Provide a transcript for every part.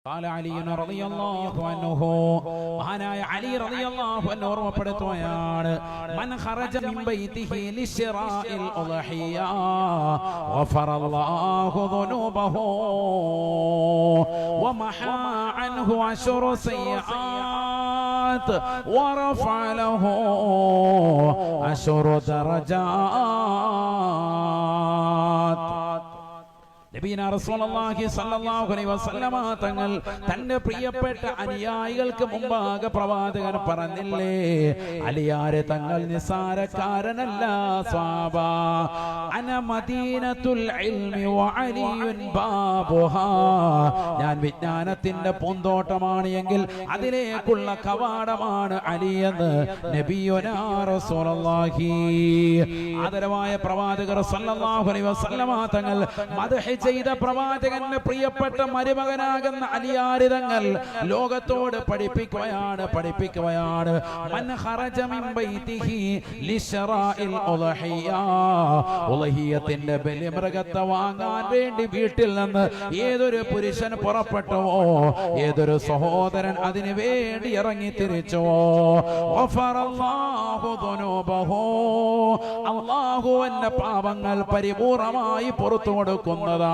قال علي رضي الله عنه مهاനായ അലി റളിയല്ലാഹു അൻഹു ഓർമ്മപ്പെടുത്തുകയാണ് മൻ ഖറജ മിൻ ബൈതിഹി ലിശ്റാഇൽ ഉദ്ഹിയ ഗഫറല്ലാഹു ദുനൂബഹു വമഹാ അൻഹു അശ്റു സയ്യിആത് വറഫഅ ലഹു അശ്റു ദറജാത്. നബിയന റസൂലുള്ളാഹി സ്വല്ലല്ലാഹു അലൈഹി വസല്ലമ തങ്ങൾ തന്റെ പ്രിയപ്പെട്ട അനുയായികൾക്ക് മുമ്പാകെ പ്രവാചകൻ പറഞ്ഞില്ലേ, അലിയാരെ തങ്ങൾ നിസാരക്കാരനല്ല സ്വഹാബ. അന മദീനത്തുൽ ഇൽമി വ അലിയുൻ ബാബുഹാ. ഞാൻ വിജ്ഞാനത്തിന്റെ പൂന്തോട്ടമാണ് എങ്കിൽ അതിലേക്കുള്ള കവാടമാണ് അലി എന്ന് നബിയുനാ റസൂലുള്ളാഹി. ആദരവായ പ്രവാചകർ സ്വല്ലല്ലാഹു അലൈഹി വസല്ലമ തങ്ങൾ മദ്ഹ് ചെയ്ത പ്രവാചകന്റെ പ്രിയപ്പെട്ട മരുമകനാകുന്ന അലിയാരി തങ്ങൾ ലോകത്തോട് പഠിപ്പിക്കുകയാണ് മൻ ഖറജ മിൻ ബൈതിഹി ലിശ്റാഇൽ ഉദ്ഹിയ. ഉദ്ഹിയത്തിന്റെ ബലിമൃഗത്തെ വാങ്ങാൻ വേണ്ടി വീട്ടിൽ നിന്ന് ഏതൊരു പുരുഷൻ പുറപ്പെട്ടുവോ, ഏതൊരു സഹോദരൻ അതിനു വേണ്ടി ഇറങ്ങി തിരിച്ചുവോ, ഗഫറല്ലാഹു ദുനൂബഹു. അല്ലാഹു അവന്റെ പാപങ്ങൾ പരിപൂർണമായി പുറത്തു കൊടുക്കുന്നതാണ്.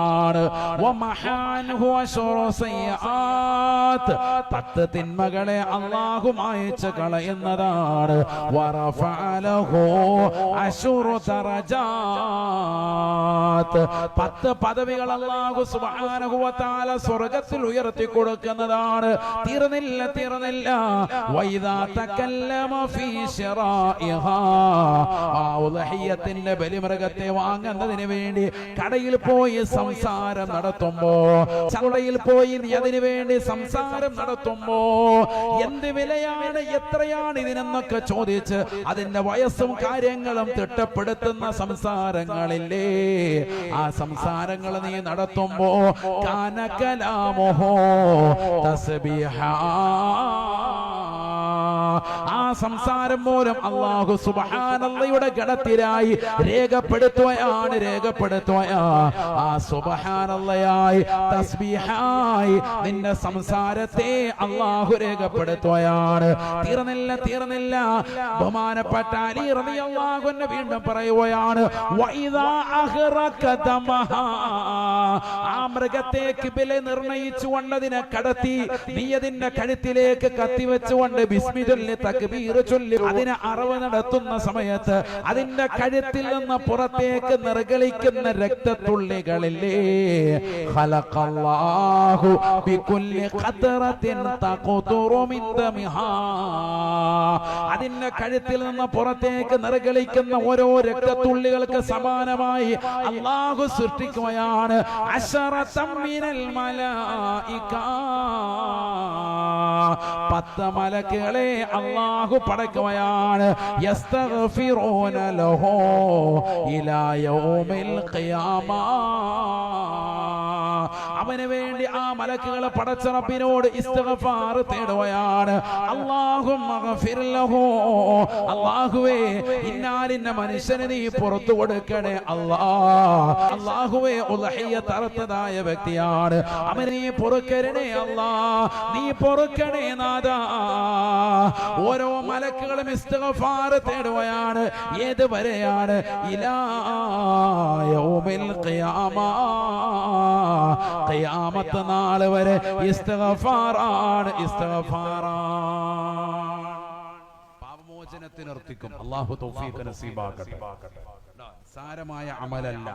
10 തിന്മകളെ അല്ലാഹു മായ്ച്ചു കളയുന്നതാണ്. 10 പദവികൾ അല്ലാഹു സുബ്ഹാനഹു വ തആല സ്വർഗ്ഗത്തിൽ ഉയർത്തി കൊടുക്കുന്നതാണ്. തീർന്നില്ല. വൈദാ തകല്ലമ ഫീ ശറാഇഹാ. ഉദ്ഹിയത്തിന്റെ ബലിമൃഗത്തെ വാങ്ങുന്നതിന് വേണ്ടി കടയിൽ പോയി സംസാരം നടത്തുമ്പോ, ചന്തയിൽ പോയി നീ അതിനു വേണ്ടി സംസാരം നടത്തുമ്പോ എന്ത് വിലയാണ്, എത്രയാണ് ഇതിനെന്നൊക്കെ ചോദിച്ച് അതിന്റെ വയസ്സും കാര്യങ്ങളും തിട്ടപ്പെടുത്തുന്ന സംസാരങ്ങളില്ലേ, ആ സംസാരങ്ങൾ നീ നടത്തുമ്പോ കാനകലാമോഹോ തസ്ബീഹാ. ആ സംസാരം മൂലം അല്ലാഹു സുബ്ഹാനല്ലാഹയുടെ ഗണത്തിലായി രേഖപ്പെടുത്തുകയാണ്. ആ സുബ്ഹാനല്ലാഹയായി തസ്ബീഹായി നിന്റെ സംസാരത്തെ അല്ലാഹു രേഖപ്പെടുത്തുകയാണ്. തീർന്നില്ല. ബഹുമാനപ്പെട്ട അലി റളിയല്ലാഹു അൻഹു വീണ്ടും പറയുകയാണ്, വഇദാ അഖറകതമഹാ. ആ മൃഗത്തേക്ക് ബലി നിർണയിച്ചുകൊണ്ട് അതിനെ കടത്തി നീ അതിന്റെ കഴുത്തിലേക്ക് കത്തിവെച്ചുകൊണ്ട് ബിസ്മി ചൊല്ലി തക്ബീർ ചൊല്ലി അതിനെ അറവ് നടത്തുന്ന സമയത്ത് അതിന്റെ കഴുത്തിൽ നിന്ന് പുറത്തേക്ക് നിർഗളിക്കുന്ന രക്തത്തുള്ളികളില്ലേ, ഖലഖല്ലാഹു ബികുല്ലി ഖത്റത്തിൻ തഖ്തുറു മിൻ ദമിഹാ. അതിന്റെ കഴുത്തിൽ നിന്ന് പുറത്തേക്ക് നിർഗളിക്കുന്ന ഓരോ രക്തത്തുള്ളികൾക്ക് സമാനമായി അല്ലാഹു സൃഷ്ടിക്കുകയാണ് 10 മിനൽ മലായിക. 10 മലക്കുകളെ അല്ലാഹു പടക്കുകയാണ്. യസ്തഗ്ഫിറൂന ലഹു ഇലാ യൗമിൽ ഖിയാമ. അവന് വേണ്ടി ആ മലക്കുകളെ പടച്ച റബ്ബിനോട് ഇസ്തിഗ്ഫാർ തേടുകയാണ്. അല്ലാഹുമ്മഗ്ഫിർ ലഹു. അല്ലാഹുവേ ഇന്നാലിന്ന മനുഷ്യനെ നീ പുറത്തു കൊടുക്കണേ അല്ലാഹുവേ ഉദ്ഹിയ്യത്ത് അറുത്തതായ വ്യക്തിയാണ്, അവനെ നീ പൊറുക്കരണേ നീ പൊറുക്കണേ നാഥാ. ഓരോ മലക്കുകളും ഇസ്തിഗ്ഫാർ തേടുകയാണ്. ഏതുവരെയാണ്? ഇലാ യൗമിൽ ഖിയാമ. ഖിയാമത്ത് നാൾ വരെ ഇസ്തിഗ്ഫാറാണ്. പാപമോചനത്തിനർത്തിക്കും അല്ലാഹു തൗഫീഖ് നസീബാക്കട്ടെ. സാരമായ അമലല്ല.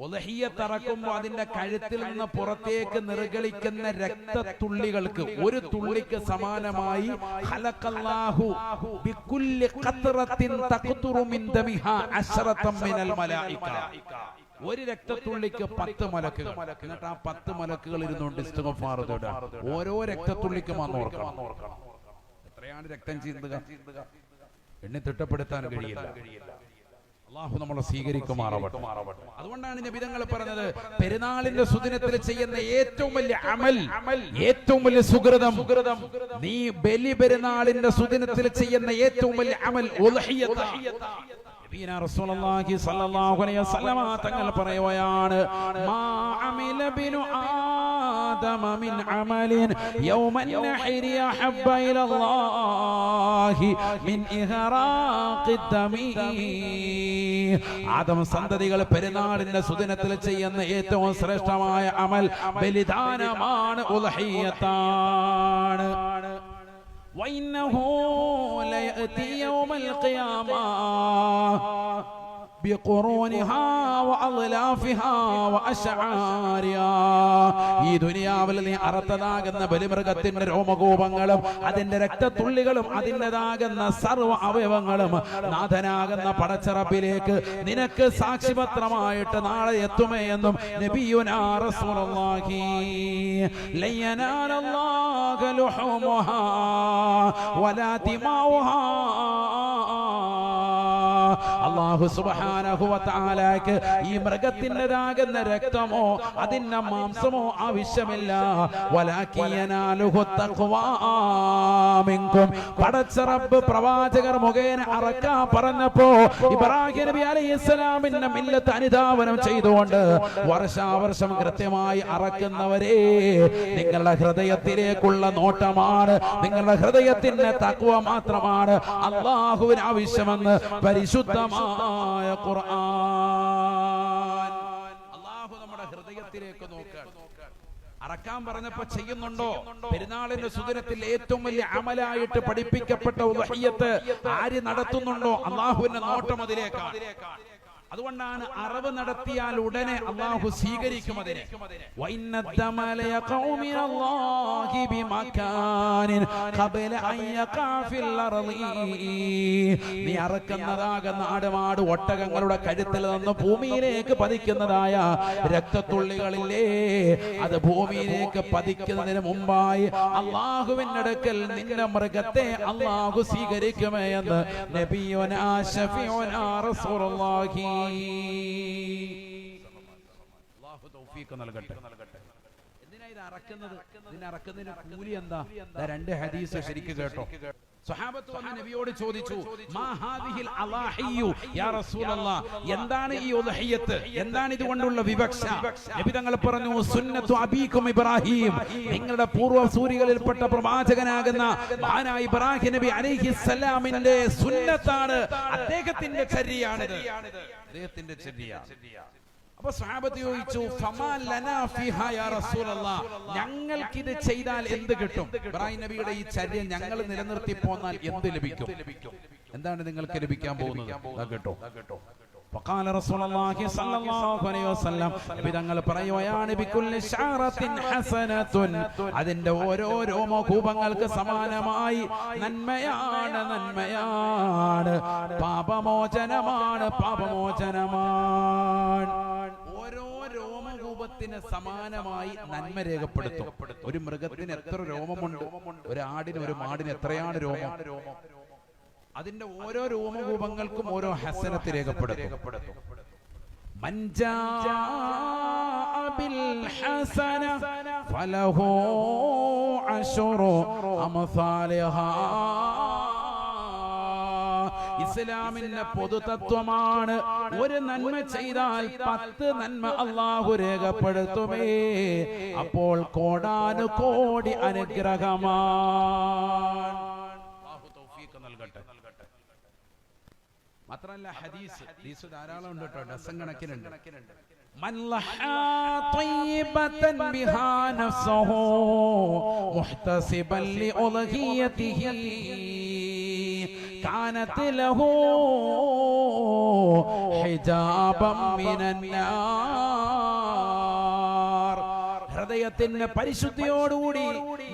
ഉദ്ഹിയ്യത്ത് അറക്കുമ്പോൾ അതിന്റെ കഴുത്തിൽ നിന്ന് പുറത്തേക്ക് നിർഗളിക്കുന്ന രക്തത്തുള്ളികൾക്ക് ഒരു തുള്ളിക്ക് സമാനമായി ഖലഖല്ലാഹു ബികുല്ലി ഖത്റത്തിൻ തഖ്തുറു മിൻ ദമിഹാ 10 മിനൽ മലായിക. ഒരു രക്തത്തുള്ളിക്ക് 10 മലക്കുകൾ. എന്നിട്ട് ആ 10 മലക്കുകൾ ഇരുന്നുകൊണ്ട് ഇസ്തിഗ്ഫാർ തേടുക. ഓരോ രക്തത്തുള്ളിക്കും ഓർക്കണം എത്രയാണ് രക്തം ചിന്തുക, എണ്ണി തിട്ടപ്പെടുത്താൻ കഴിയില്ല. അല്ലാഹു നമ്മളെ സ്വീകരിക്കുമാറാവട്ടെ. അതുകൊണ്ടാണ് നബി തങ്ങൾ പറഞ്ഞത്, പെരുന്നാളിന്റെ സുദിനത്തിൽ ചെയ്യുന്ന ഏറ്റവും വലിയ അമൽ, ഏറ്റവും വലിയ സുകൃതം, നീ ബലി പെരുന്നാളിന്റെ സുദിനത്തിൽ ചെയ്യുന്ന ഏറ്റവും വലിയ അമൽ ഉദ്ഹിയ്യത്ത്. നബിയനാ റസൂലുള്ളാഹി സ്വല്ലല്ലാഹു അലൈഹി വസല്ലമ തങ്ങൾ പറയുകയാണ് മാ അമില ബിനു ആദമ മിൻ അമലിൻ യൗമൻ നഹരി അഹബ്ബ ഇലല്ലാഹി മിൻ ഇഹ്റാഖി ദമി. ആദം സന്തതികൾ പെരുന്നാളിന്റെ സുദിനത്തിൽ ചെയ്യുന്ന ഏറ്റവും ശ്രേഷ്ഠമായ അമൽ ബലിദാനമാണ്, ഉദ്ഹിയ്യത്താണ്. وإنه ليأتي يوم القيامة بقرونها وأضلافها وأشعارها. ഈ ദുനിയാവിൽ നീ അറുത്തതാകുന്ന ബലിമൃഗത്തിന്റെ രോമകൂപങ്ങളും അതിന്റെ രക്തത്തുള്ളികളും അതിൻ്റെതാകുന്ന സർവ്വ അവയവങ്ങളും നാഥനാകുന്ന പടച്ചറപ്പിലേക്ക് നിനക്ക് സാക്ഷിപത്രമായിട്ട് നാളെ എത്തുമേ എന്നും നബിയുനാ റസൂലുള്ളാഹി. ലയനാലല്ലാഹു ലുഹൂമുഹാ വലാ ദിമാഉഹാ. അല്ലാഹു സുബ്ഹാനഹു വ തആലക്ക് ഈ മൃഗത്തിൻ്റെതാകുന്ന രക്തമോ അതിന്റെ മാംസമോ ആവശ്യമില്ല. വലാകിയനാലുഹു തഖ്വാ മിൻകും. പടച്ച റബ്ബ് പ്രവാചകർ മുഖേന അറക്കാൻ പറഞ്ഞപ്പോ ഇബ്രാഹിം നബി അലൈഹിസ്സലാമിന്റെ മില്ലത്ത് അനുധാവനം ചെയ്തുകൊണ്ട് വർഷാവർഷം കൃത്യമായി അറക്കുന്നവരെ, നിങ്ങളുടെ ഹൃദയത്തിലേക്കുള്ള നോട്ടമാണ്, നിങ്ങളുടെ ഹൃദയത്തിന്റെ തഖ്വ മാത്രമാണ് അല്ലാഹുവിന് ആവശ്യമെന്ന് പരിശുദ്ധമായ ഖുർആൻ. അല്ലാഹു നമ്മുടെ ഹൃദയത്തിലേക്ക് നോക്കുകയാണ്. അറക്കാൻ പറഞ്ഞപ്പോ ചെയ്യുന്നുണ്ടോ? പെരുന്നാളിന്റെ സുദിനത്തിൽ ഏറ്റവും വലിയ അമലായിട്ട് പഠിപ്പിക്കപ്പെട്ട ഉദ്ഹിയ്യത്ത് ആര് നടത്തുന്നുണ്ടോ അല്ലാഹുവിന്റെ നോട്ടം അതിലേക്കാണ്. അതുകൊണ്ടാണ് അറവ് നടത്തിയാൽ ഉടനെ അല്ലാഹു സ്വീകരിക്കും അതിനെ. നീ അറക്കുന്നതാകുന്ന ആടുമാട് ഒട്ടകങ്ങളുടെ കഴുത്തിൽ നിന്ന് ഭൂമിയിലേക്ക് പതിക്കുന്നതായ രക്തത്തുള്ളികളില്ലേ, അത് ഭൂമിയിലേക്ക് പതിക്കുന്നതിന് മുമ്പായി അല്ലാഹുവിന്റെ അടുക്കൽ നിന്റെ മൃഗത്തെ അല്ലാഹു സ്വീകരിക്കുമേ എന്ന് നബിയുനാ ശഫീഉനാ റസൂലുള്ളാഹി. അല്ലാഹു തൗഫീഖ് നൽകട്ടെ. എന്തിനാ ഇത് അറക്കുന്നത്? ഇതിനറക്കുന്നതിന് കൂലി എന്താ? രണ്ട് ഹദീസ് ശരിക്ക് കേട്ടോ. സ്വഹാബത്ത് വന്ന് നബിയോട് ചോദിച്ചു, മാ ഹാദിഹിൽ അളാഹിയു യാ റസൂലല്ലാഹ്, എന്താണ് ഈ ഉദ്ഹിയ്യത്ത്, എന്താണ് ഇതുകൊണ്ടുള്ള വിവക്ഷ? നബി തങ്ങൾ പറഞ്ഞു, സുന്നത്തു അബീകും ഇബ്രാഹിം, നിങ്ങളുടെ പൂർവ്വസൂരികളിൽപ്പെട്ട പ്രവാചകനാകുന്ന മഹാനായ ഇബ്രാഹിം നബി അലൈഹിസ്സലാമിന്റെ സുന്നത്താണ്, അദ്ദേഹത്തിന്റെ ചര്യയാണിത്, അദ്ദേഹത്തിന്റെ ചര്യ. അപ്പൊ സ്വഹാബത്ത് ചോദിച്ചു, ഫമാ ലനാ ഫിഹാ യാ റസൂലല്ലാഹ്, ഞങ്ങൾക്ക് ഇത് ചെയ്താൽ എന്ത് കിട്ടും? ഇബ്രാഹിം നബിയുടെ ഈ ചര്യ ഞങ്ങൾ നിലനിർത്തി പോന്നാൽ എന്ത് ലഭിക്കും? എന്താണ് നിങ്ങൾക്ക് ലഭിക്കാൻ പോകുന്നത്? കേട്ടോ. وقال رسول الله صلى الله عليه وسلم, നബി തങ്ങൾ പറയുകയാണ്, ബികുല്ലി ശഅറത്തിൻ ഹസനത്തുൻ, അതിന്റെ ഓരോ രോമകൂപങ്ങൾക്ക് സമാനമായി നന്മയാണ്, നന്മയാണ്, പാപമോചനമാണ്, പാപമോചനമാണ്. ഓരോ രോമകൂപത്തിന് സമാനമായി നന്മ രേഖപ്പെടുത്തും. ഒരു മൃഗത്തിന് എത്ര രോമമുണ്ട്? ഒരു ആടിന്, ഒരു മാടിന് എത്രയാണ് രോമം? അതിന്റെ ഓരോ രോമകൂപങ്ങൾക്കും ഓരോ ഹസനത്ത് രേഖപ്പെടുത്തും. മൻ ജാഅ ബിൽ ഹസന ഫലഹു അശ്റു അംസാലിഹാ. ഇസ്ലാമിന്റെ പൊതുതത്വമാണ്, ഒരു നന്മ ചെയ്താൽ 10 നന്മ അല്ലാഹു രേഖപ്പെടുത്തുമേ. അപ്പോൾ കോടാനുകോടി അനുഗ്രഹമാണ്. അല്ലാഹു തൗഫീഖ് നൽകട്ടെ. മാത്രമല്ല ഹദീസ് ധാരാളം ഉണ്ട് കേട്ടോ, ഡസൻ കണക്കിനുണ്ട്. من لحى طيبة بها نفسه محتسبا لأضحيته كانت له حجابا من النار. ഹൃദയത്തിന്റെ പരിശുദ്ധിയോടുകൂടി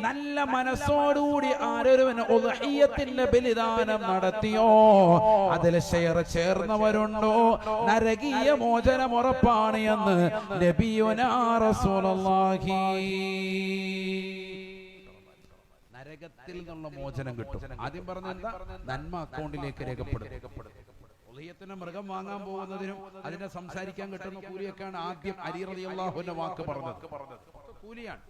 നല്ല മനസ്സോടുകൂടി ആരൊരുവൻ ഉദ്ഹിയ്യത്തിന്റെ ബലിദാനം നടത്തിയോ, അതിൽ ചേർന്നവരുണ്ടോ, നരകീയ മോചനം ഉറപ്പാണ് എന്ന് നബിയുനാ റസൂലുള്ളാഹി. നരകത്തിൽ നിന്നുള്ള മോചനം കിട്ടും. ആദ്യം പറഞ്ഞെന്താ? നന്മ അക്കൗണ്ടിലേക്ക് രേഖപ്പെടും. ഉദ്ഹിയ്യത്തിന് മൃഗം വാങ്ങാൻ പോകുന്നതിനും അതിനെ സംസാരിക്കാൻ കിട്ടുന്ന കൂലിയൊക്കെയാണ് ആദ്യം അലി റളിയല്ലാഹു അൻഹു വാക്ക് പറഞ്ഞത്. കൂലിയാണ്.